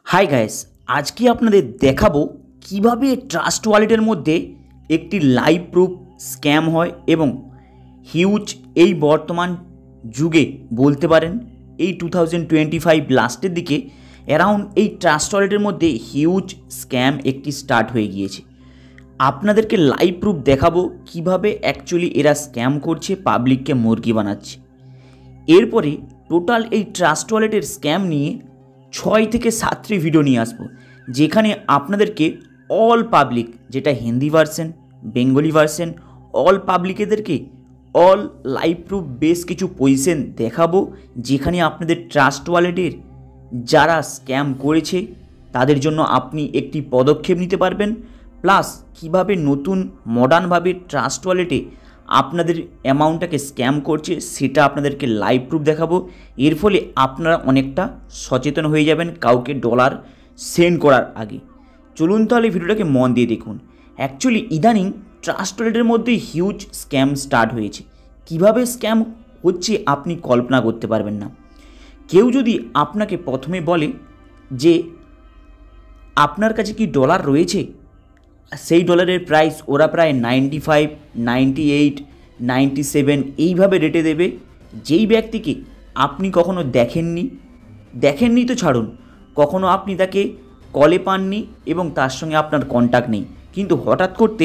Hi guys, আজকে আপনাদের দেখাবো কিভাবে ট্রাস্ট ওয়ালেটের মধ্যে একটি লাইভ প্রুফ স্ক্যাম হয় এবং হিউজ এই বর্তমান যুগে বলতে পারেন এই 2025 লাস্টের দিকে অ্যারাউন্ড এই ট্রাস্ট ওয়ালেটের মধ্যে হিউজ স্ক্যাম একটি স্টার্ট হয়ে গিয়েছে। আপনাদেরকে লাইভ প্রুফ দেখাবো কিভাবে অ্যাকচুয়ালি এরা স্ক্যাম করছে, পাবলিককে মুরগি বানাচ্ছে। এরপরে টোটাল এই ট্রাস্ট ওয়ালেটের স্ক্যাম নিয়ে 6 থেকে 7টি ভিডিও নিয়ে আসবো, যেখানে আপনাদেরকে অল পাবলিক, যেটা Hindi version, Bengali version, all পাবলিকেদেরকে অল লাইভ প্রুফ বেশ কিছু পজিশন দেখাবো, যেখানে আপনাদের ট্রাস্ট ওয়ালেটের যারা স্ক্যাম করেছে তাদের জন্য আপনি একটি পদক্ষেপ নিতে পারবেন, প্লাস কিভাবে নতুন মডার্নভাবে ট্রাস্ট ওয়ালেটে আপনাদের অ্যামাউন্টটাকে স্ক্যাম করছে সেটা আপনাদেরকে লাইভ প্রুফ দেখাবো। এর ফলে আপনারা অনেকটা সচেতন হয়ে যাবেন কাউকে ডলার সেন্ড করার আগে। চলুন তাহলে ভিডিওটাকে মন দিয়ে দেখুন। অ্যাকচুয়ালি ইদানিং ট্রাস্ট ওয়ালেটের মধ্যে হিউজ স্ক্যাম স্টার্ট হয়েছে। কিভাবে স্ক্যাম হচ্ছে আপনি কল্পনা করতে পারবেন না। কেউ যদি আপনাকে প্রথমে বলে যে আপনার কাছে কি ডলার রয়েছে, সেই ডলারের প্রাইস ওরা প্রায় 95, 98, 97 এইভাবে রেটে দেবে। যেই ব্যক্তিকে আপনি কখনো দেখেননি তো ছাড়ুন, কখনো আপনি তাকে কলে পাননি এবং তার সঙ্গে আপনার কন্ট্যাক্ট নেই, কিন্তু হঠাৎ করতে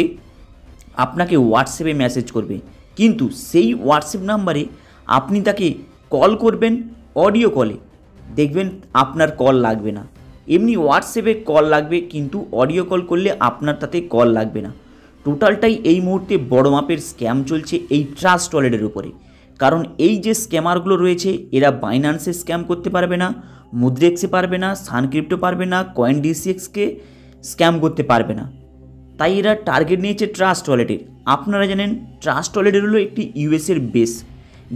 আপনাকে হোয়াটসঅ্যাপে মেসেজ করবে, কিন্তু সেই হোয়াটসঅ্যাপ নাম্বারে আপনি তাকে কল করবেন, অডিও কলে দেখবেন আপনার কল লাগবে না। এমনি হোয়াটসঅ্যাপে কল লাগবে, কিন্তু অডিও কল করলে আপনার তাতে কল লাগবে না। টোটালটাই এই মুহূর্তে বড় মাপের স্ক্যাম চলছে এই ট্রাস্ট ওয়ালেটের উপরে। কারণ এই যে স্ক্যামারগুলো রয়েছে এরা বাইন্যান্সে স্ক্যাম করতে পারবে না, মুদ্রেক্সে পারবে না, সানক্রিপ্টো পারবে না, কয়েনডিসিএক্সকে স্ক্যাম করতে পারবে না। তাই এরা টার্গেট নিয়েছে ট্রাস্ট ওয়ালেটের। আপনারা জানেন ট্রাস্ট ওয়ালেটের হলো একটি ইউএসের বেস,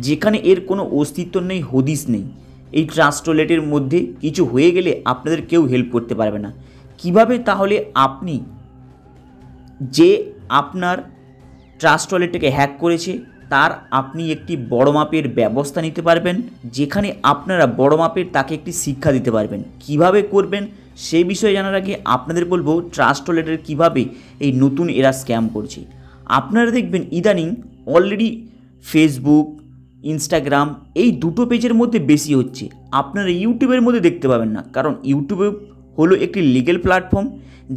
যেখানে এর কোনো অস্তিত্ব নেই, হদিস নেই। এই ট্রাস্ট ওয়ালেটের মধ্যে কিছু হয়ে গেলে আপনাদের কেউ হেল্প করতে পারবে না। কিভাবে তাহলে আপনি যে আপনার ট্রাস্ট ওয়ালেটটাকে হ্যাক করেছে তার আপনি একটি বড় মাপের ব্যবস্থা নিতে পারবেন, যেখানে আপনারা বড় মাপের তাকে একটি শিক্ষা দিতে পারবেন। কিভাবে করবেন সেই বিষয়ে জানার আগে আপনাদের বলবো ট্রাস্ট ওয়ালেটের কীভাবে এই নতুন এরা স্ক্যাম করছে। আপনারা দেখবেন ইদানিং অলরেডি ফেসবুক, ইনস্টাগ্রাম এই দুটো পেজের মধ্যে বেশি হচ্ছে। আপনারা ইউটিউবের মধ্যে দেখতে পাবেন না, কারণ ইউটিউবে হলো একটি লিগ্যাল প্ল্যাটফর্ম,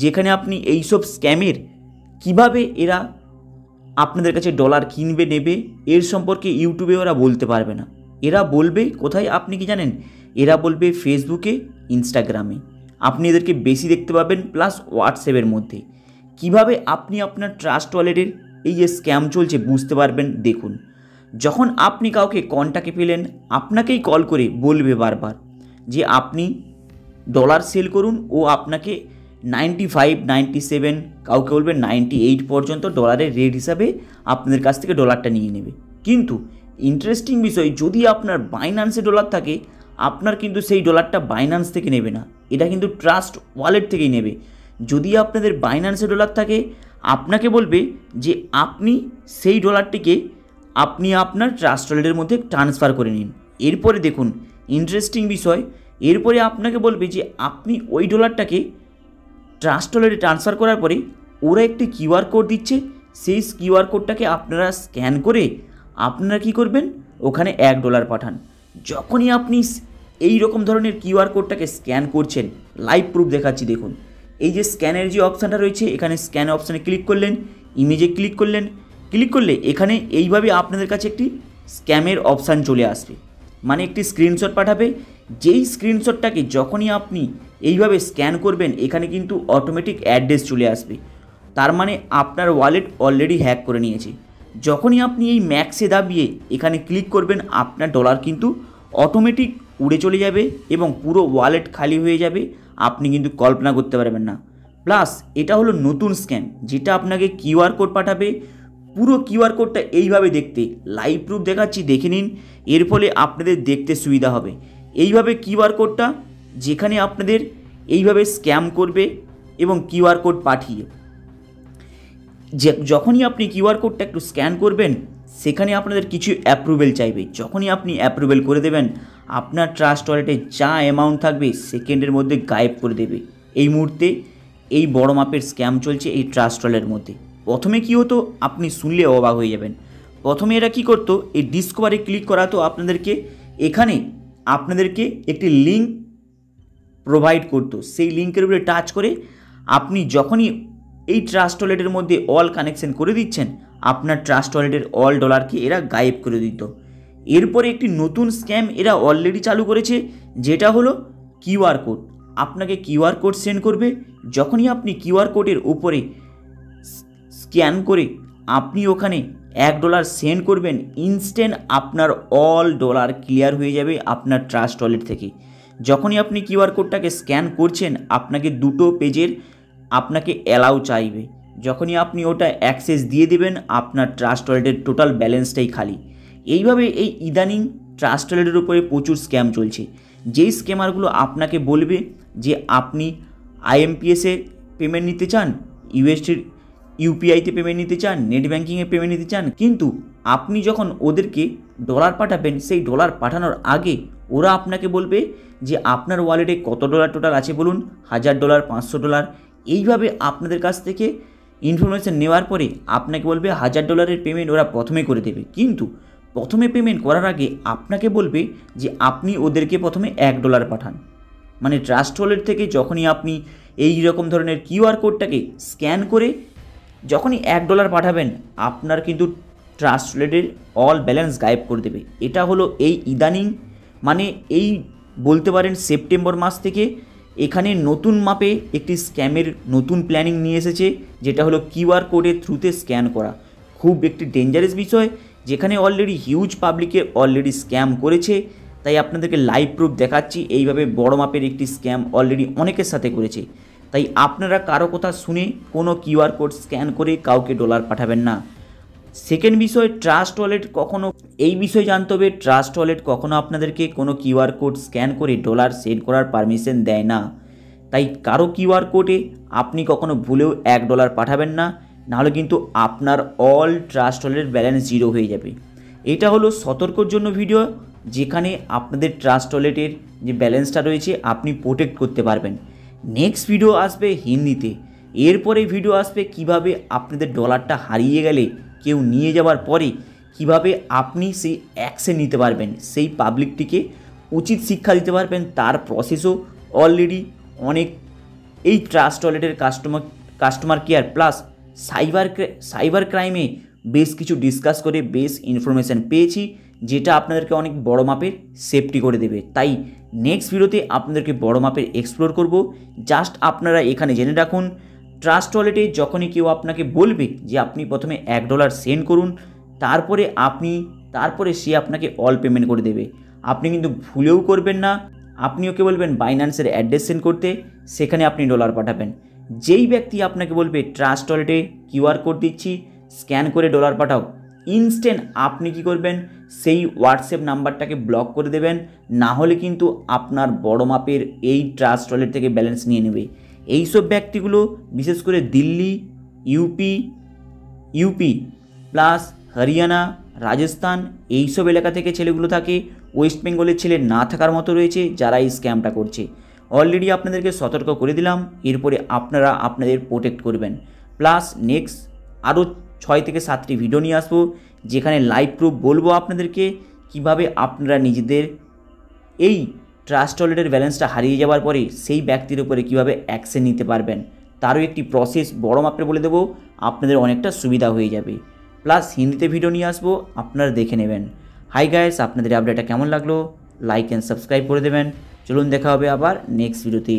যেখানে আপনি এইসব স্ক্যামের কিভাবে এরা আপনাদের কাছে ডলার কিনবে নেবে এর সম্পর্কে ইউটিউবে ওরা বলতে পারবে না। এরা বলবে কোথায় আপনি কি জানেন? এরা বলবে ফেসবুকে, ইনস্টাগ্রামে আপনি এদেরকে বেশি দেখতে পাবেন, প্লাস হোয়াটসঅ্যাপের মধ্যে। কিভাবে আপনি আপনার ট্রাস্ট ওয়ালেটের এই যে স্ক্যাম চলছে বুঝতে পারবেন দেখুন। যখন আপনি কাউকে কন্ট্যাক্টে পেলেন, আপনাকেই কল করে বলবে বারবার যে আপনি ডলার সেল করুন, ও আপনাকে 95, 97, কাউকে বলবে 98 পর্যন্ত ডলারের রেট হিসাবে আপনাদের কাছ থেকে ডলারটা নিয়ে নেবে। কিন্তু ইন্টারেস্টিং বিষয়, যদি আপনার বাইন্যান্সে ডলার থাকে আপনার কিন্তু সেই ডলারটা বাইন্যান্স থেকে নেবে না, এটা কিন্তু ট্রাস্ট ওয়ালেট থেকেই নেবে। যদি আপনাদের বাইন্যান্সে ডলার থাকে আপনাকে বলবে যে আপনি সেই ডলারটিকে আপনি আপনার ট্রাস্ট ওয়ালেটের মধ্যে ট্রান্সফার করে নিন। এরপরে দেখুন ইন্টারেস্টিং বিষয়, এরপরে আপনাকে বলবে যে আপনি ওই ডলারটাকে ট্রাস্ট ওয়ালেটে ট্রান্সফার করার পরে ওরা একটি কিউআর কোড দিচ্ছে, সেই কিউআর কোডটাকে আপনারা স্ক্যান করে আপনারা কী করবেন, ওখানে $1 পাঠান। যখনই আপনি এই রকম ধরনের কিউআর কোডটাকে স্ক্যান করছেন, লাইভ প্রুফ দেখাচ্ছি দেখুন। এই যে স্ক্যানের যে অপশানটা রয়েছে, এখানে স্ক্যান অপশানে ক্লিক করলেন, ইমেজে ক্লিক করলেন, ক্লিক করলে এখানে এইভাবে আপনাদের কাছে একটি স্ক্যামের অপশান চলে আসবে, মানে একটি স্ক্রিনশট পাঠাবে। যেই স্ক্রিনশটটাকে যখনই আপনি এইভাবে স্ক্যান করবেন এখানে কিন্তু অটোমেটিক অ্যাড্রেস চলে আসবে, তার মানে আপনার ওয়ালেট অলরেডি হ্যাক করে নিয়েছে। যখনই আপনি এই ম্যাক্সে দাবিয়ে এখানে ক্লিক করবেন আপনার ডলার কিন্তু অটোমেটিক উড়ে চলে যাবে এবং পুরো ওয়ালেট খালি হয়ে যাবে, আপনি কিন্তু কল্পনা করতে পারবেন না। প্লাস এটা হলো নতুন স্ক্যাম, যেটা আপনাকে কিউআর কোড পাঠাবে। পুরো কিউআর কোডটা এইভাবে দেখতে, লাইভ প্রুফ দেখাচ্ছি দেখে নিন, এর ফলে আপনাদের দেখতে সুবিধা হবে। এইভাবে কিউআর কোডটা যেখানে আপনাদের এইভাবে স্ক্যাম করবে এবং কিউআর কোড পাঠিয়ে যখনই আপনি কিউআর কোডটা একটু স্ক্যান করবেন সেখানে আপনাদের কিছু অ্যাপ্রুভেল চাইবে। যখনই আপনি অ্যাপ্রুভেল করে দেবেন আপনার ট্রাস্ট ওয়ালেটে যা অ্যামাউন্ট থাকবে সেকেন্ডের মধ্যে গায়েব করে দেবে। এই মুহূর্তে এই বড় মাপের স্ক্যাম চলছে এই ট্রাস্ট ওয়ালেটের মধ্যে। প্রথমে কী হতো আপনি শুনলে অবাক হয়ে যাবেন। প্রথমে এরা কী করতো, এই ডিসকভারে ক্লিক করাতো আপনাদেরকে, এখানে আপনাদেরকে একটি লিঙ্ক প্রোভাইড করতো। সেই লিঙ্কের উপরে টাচ করে আপনি যখনই এই ট্রাস্ট ওয়ালেটের মধ্যে অল কানেকশন করে দিচ্ছেন, আপনার ট্রাস্ট ওয়ালেটের অল ডলারকে এরা গায়েব করে দিত। এরপরে একটি নতুন স্ক্যাম এরা অলরেডি চালু করেছে, যেটা হলো কিউআর কোড। আপনাকে কিউআর কোড সেন্ড করবে, যখনই আপনি কিউআর কোডের উপরে স্ক্যান করে আপনি ওখানে $1 সেন্ড করবেন, ইনস্ট্যান্ট আপনার অল ডলার ক্লিয়ার হয়ে যাবে আপনার ট্রাস্ট ওয়ালেট থেকে। যখনই আপনি কিউআর কোডটাকে স্ক্যান করছেন, আপনাকে দুটো পেজের আপনাকে অ্যালাউ চাইবে। যখনই আপনি ওটা অ্যাক্সেস দিয়ে দেবেন, আপনার ট্রাস্ট ওয়ালেটের টোটাল ব্যালেন্সটাই খালি। এইভাবে এই ইদানিং ট্রাস্ট ওয়ালেটের উপরে প্রচুর স্ক্যাম চলছে। যেই স্ক্যামারগুলো আপনাকে বলবে যে আপনি আইএমপিএসে পেমেন্ট নিতে চান, ইউএসডির ইউপিআইতে পেমেন্ট নিতে চান, নেট ব্যাঙ্কিংয়ে পেমেন্ট নিতে চান, কিন্তু আপনি যখন ওদেরকে ডলার পাঠাবেন, সেই ডলার পাঠানোর আগে ওরা আপনাকে বলবে যে আপনার ওয়ালেটে কত ডলার টোটাল আছে বলুন, $1000, $500। এইভাবে আপনাদের কাছ থেকে ইনফরমেশান নেওয়ার পরে আপনাকে বলবে $1000 পেমেন্ট ওরা প্রথমে করে দেবে। কিন্তু প্রথমে পেমেন্ট করার আগে আপনাকে বলবে যে আপনি ওদেরকে প্রথমে $1 পাঠান। মানে ট্রাস্ট ওয়ালেট থেকে যখনই আপনি এই রকম ধরনের কিউআর কোডটাকে স্ক্যান করে যখনই $1 পাঠাবেন, আপনার কিন্তু ট্রাস্ট ওয়ালেটের অল ব্যালেন্স গায়েব করে দেবে। এটা হলো এই ইদানিং, মানে এই বলতে পারেন সেপ্টেম্বর মাস থেকে এখানে নতুন মাপে একটি স্ক্যামের নতুন প্ল্যানিং নিয়ে এসেছে, যেটা হলো কিউআর কোডের থ্রুতে স্ক্যান করা। খুব একটি ডেঞ্জারাস বিষয়, যেখানে অলরেডি হিউজ পাবলিকে অলরেডি স্ক্যাম করেছে। তাই আপনাদেরকে লাইভ প্রুফ দেখাচ্ছি, এইভাবে বড় মাপের একটি স্ক্যাম অলরেডি অনেকের সাথে করেছে। তাই আপনারা কারো কথা শুনে কোনো কিউআর কোড স্ক্যান করে কাউকে ডলার পাঠাবেন না। সেকেন্ড বিষয়, ট্রাস্ট ওয়ালেট কখনো, এই বিষয়ে জানতে হবে, ট্রাস্ট ওয়ালেট কখনো আপনাদেরকে কোনো কিউআর কোড স্ক্যান করে ডলার সেন্ড করার পারমিশন দেয় না। তাই কারো কিউআর কোডে আপনি কখনো ভুলেও $1 পাঠাবেন না, নাহলে কিন্তু আপনার অল ট্রাস্ট ওয়ালেটের ব্যালেন্স জিরো হয়ে যাবে। এটা হলো সতর্কর জন্য ভিডিও, যেখানে আপনাদের ট্রাস্ট ওয়ালেটের যে ব্যালেন্সটা রয়েছে আপনি প্রোটেক্ট করতে পারবেন। নেক্সট ভিডিও আসবে হিন্দিতে, এরপরে ভিডিও আসবে কিভাবে আপনাদের ডলারটা হারিয়ে গেলে কেউ নিয়ে যাওয়ার পরে কিভাবে আপনি সেই অ্যাকশন নিতে পারবেন, সেই পাবলিকটিকে উচিত শিক্ষা দিতে পারবেন। তার প্রসেসও অলরেডি অনেক এই ট্রাস্ট ওয়ালেটের কাস্টমার কেয়ার প্লাস সাইবার ক্রাইমে বেশ কিছু ডিসকাস করে বেশ ইনফরমেশান পেয়েছি, যেটা আপনাদেরকে অনেক বড় মাপের সেফটি করে দেবে। তাই নেক্সট ভিডিওতে আপনাদেরকে বড় মাপের এক্সপ্লোর করব। জাস্ট আপনারা এখানে জেনে রাখুন, ট্রাস্ট ওয়ালেটে যখনই কেউ আপনাকে বলবে যে আপনি প্রথমে $1 সেন্ড করুন, তারপরে সে আপনাকে অল পেমেন্ট করে দেবে। আপনি কিন্তু ভুলেও করবেন না। আপনি ওকে বলবেন বাইন্যান্সের অ্যাড্রেস সেন্ড করতে, সেখানে আপনি ডলার পাঠাবেন। যেই ব্যক্তি আপনাকে বলবে ট্রাস্ট ওয়ালেটে কিউআর কোড দিচ্ছি, স্ক্যান করে ডলার পাঠাও, ইনস্ট্যান্ট আপনি কি করবেন, সেই হোয়াটসঅ্যাপ নাম্বারটাকে ব্লক করে দেবেন। না হলে কিন্তু আপনার বড় মাপের এই ট্রাস্ট ওয়ালেট থেকে ব্যালেন্স নিয়ে নেবে। এইসব ব্যক্তিগুলো বিশেষ করে দিল্লি, ইউপি প্লাস হরিয়ানা, রাজস্থান, এইসব এলাকা থেকে ছেলেগুলো থাকে। ওয়েস্ট বেঙ্গলের ছেলে না থাকার মতো রয়েছে যারা এই স্ক্যামটা করছে। অলরেডি আপনাদেরকে সতর্ক করে দিলাম, এরপরে আপনারা আপনাদের প্রোটেক্ট করবেন। প্লাস নেক্সট আরও 6 থেকে 7টি ভিডিও নিয়ে আসবো, যেখানে লাইভ প্রুফ বলবো আপনাদেরকে কিভাবে আপনারা নিজেদের এই ট্রাস্ট ওয়ালেটের ব্যালেন্সটা হারিয়ে যাওয়ার পরে সেই ব্যক্তির উপরে কিভাবে অ্যাকশন নিতে পারবেন, তারও একটি প্রসেস বড় মাপে বলে দেবো, আপনাদের অনেকটা সুবিধা হয়ে যাবে। প্লাস হিন্দিতে ভিডিও নিয়ে আসবো, আপনারা দেখে নেবেন। হাই গাইস, আপনাদের আপডেটটা কেমন লাগলো লাইক অ্যান্ড সাবস্ক্রাইব করে দেবেন। চলুন দেখা হবে আবার নেক্সট ভিডিওতে।